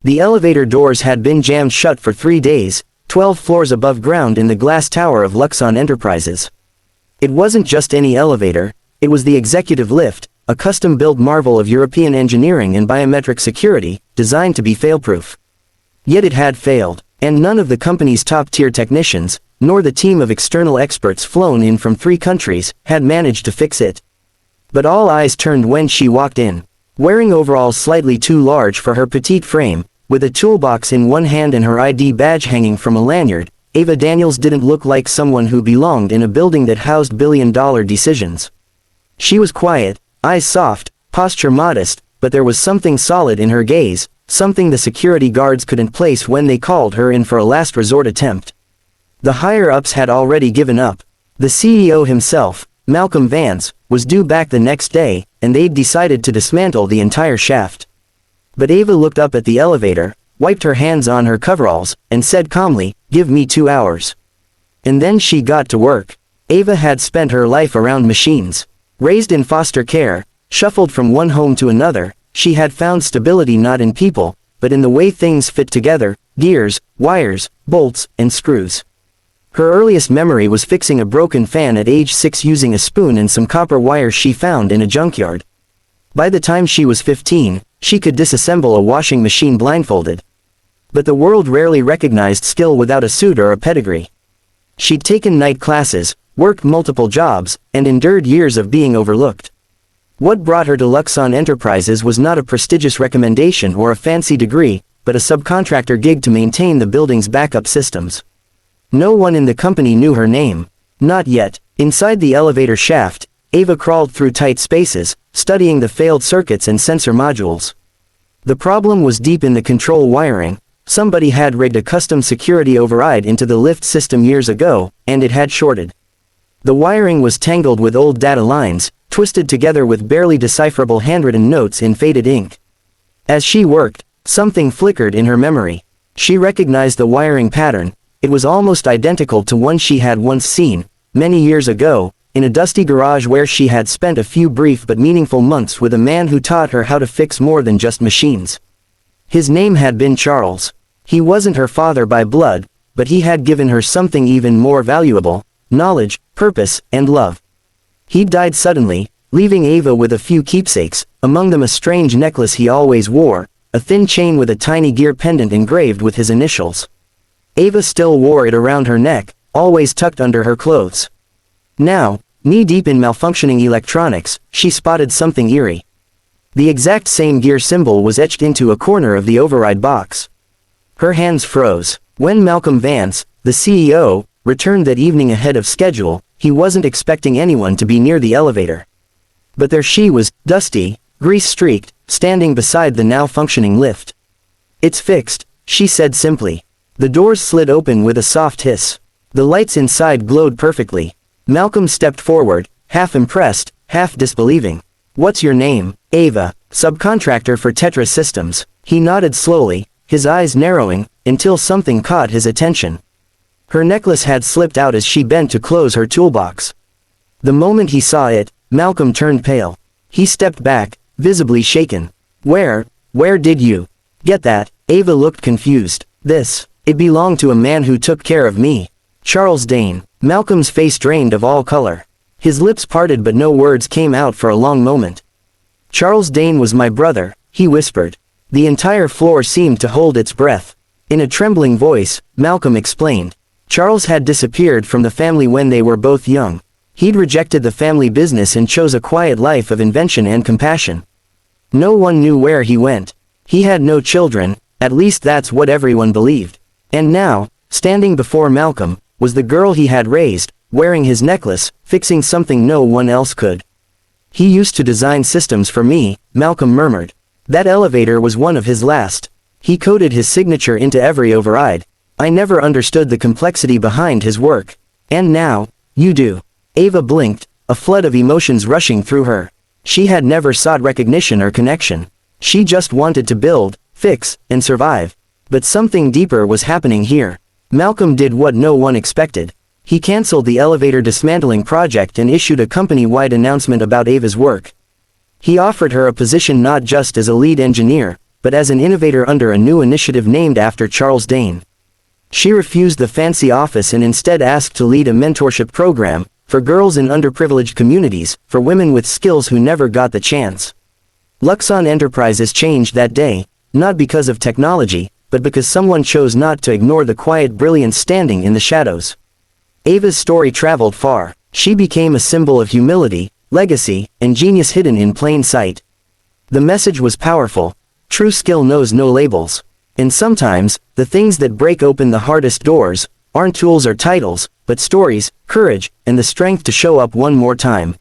The elevator doors had been jammed shut for 3 days, 12 floors above ground in the glass tower of Luxon Enterprises. It wasn't just any elevator, it was the executive lift, a custom-built marvel of European engineering and biometric security, designed to be fail-proof. Yet it had failed, and none of the company's top-tier technicians, nor the team of external experts flown in from 3 countries, had managed to fix it. But all eyes turned when she walked in. Wearing overalls slightly too large for her petite frame, with a toolbox in one hand and her ID badge hanging from a lanyard, Ava Daniels didn't look like someone who belonged in a building that housed billion-dollar decisions. She was quiet, eyes soft, posture modest, but there was something solid in her gaze, something the security guards couldn't place when they called her in for a last resort attempt. The higher-ups had already given up. The CEO himself, Malcolm Vance, was due back the next day, and they'd decided to dismantle the entire shaft. But Ava looked up at the elevator, wiped her hands on her coveralls, and said calmly, "Give me 2 hours." And then she got to work. Ava had spent her life around machines. Raised in foster care, shuffled from one home to another, she had found stability not in people, but in the way things fit together, gears, wires, bolts, and screws. Her earliest memory was fixing a broken fan at age 6 using a spoon and some copper wires she found in a junkyard. By the time she was 15, she could disassemble a washing machine blindfolded. But the world rarely recognized skill without a suit or a pedigree. She'd taken night classes, worked multiple jobs, and endured years of being overlooked. What brought her to Luxon Enterprises was not a prestigious recommendation or a fancy degree, but a subcontractor gig to maintain the building's backup systems. No one in the company knew her name. Not yet. Inside the elevator shaft, Ava crawled through tight spaces, studying the failed circuits and sensor modules. The problem was deep in the control wiring. Somebody had rigged a custom security override into the lift system years ago, and it had shorted. The wiring was tangled with old data lines, twisted together with barely decipherable handwritten notes in faded ink. As she worked, something flickered in her memory. She recognized the wiring pattern. It was almost identical to one she had once seen, many years ago, in a dusty garage where she had spent a few brief but meaningful months with a man who taught her how to fix more than just machines. His name had been Charles. He wasn't her father by blood, but he had given her something even more valuable: knowledge, purpose, and love. He died suddenly, leaving Ava with a few keepsakes, among them a strange necklace he always wore, a thin chain with a tiny gear pendant engraved with his initials. Ava still wore it around her neck, always tucked under her clothes. Now, knee-deep in malfunctioning electronics, she spotted something eerie. The exact same gear symbol was etched into a corner of the override box. Her hands froze. When Malcolm Vance, the CEO, returned that evening ahead of schedule, he wasn't expecting anyone to be near the elevator. But there she was, dusty, grease-streaked, standing beside the now-functioning lift. "It's fixed," she said simply. The doors slid open with a soft hiss. The lights inside glowed perfectly. Malcolm stepped forward, half impressed, half disbelieving. "What's your name?" "Ava, subcontractor for Tetra Systems." He nodded slowly, his eyes narrowing, until something caught his attention. Her necklace had slipped out as she bent to close her toolbox. The moment he saw it, Malcolm turned pale. He stepped back, visibly shaken. Where did you get that?" Ava looked confused. It belonged to a man who took care of me. Charles Dane." Malcolm's face drained of all color. His lips parted but no words came out for a long moment. "Charles Dane was my brother," he whispered. The entire floor seemed to hold its breath. In a trembling voice, Malcolm explained. Charles had disappeared from the family when they were both young. He'd rejected the family business and chose a quiet life of invention and compassion. No one knew where he went. He had no children, at least that's what everyone believed. And now, standing before Malcolm, was the girl he had raised, wearing his necklace, fixing something no one else could. "He used to design systems for me," Malcolm murmured. "That elevator was one of his last. He coded his signature into every override. I never understood the complexity behind his work. And now, you do." Ava blinked, a flood of emotions rushing through her. She had never sought recognition or connection. She just wanted to build, fix, and survive. But something deeper was happening here. Malcolm did what no one expected. He canceled the elevator dismantling project and issued a company-wide announcement about Ava's work. He offered her a position not just as a lead engineer, but as an innovator under a new initiative named after Charles Dane. She refused the fancy office and instead asked to lead a mentorship program, for girls in underprivileged communities, for women with skills who never got the chance. Luxon Enterprises changed that day, not because of technology, but because someone chose not to ignore the quiet brilliance standing in the shadows. Ava's story traveled far. She became a symbol of humility, legacy, and genius hidden in plain sight. The message was powerful. True skill knows no labels. And sometimes, the things that break open the hardest doors, aren't tools or titles, but stories, courage, and the strength to show up one more time.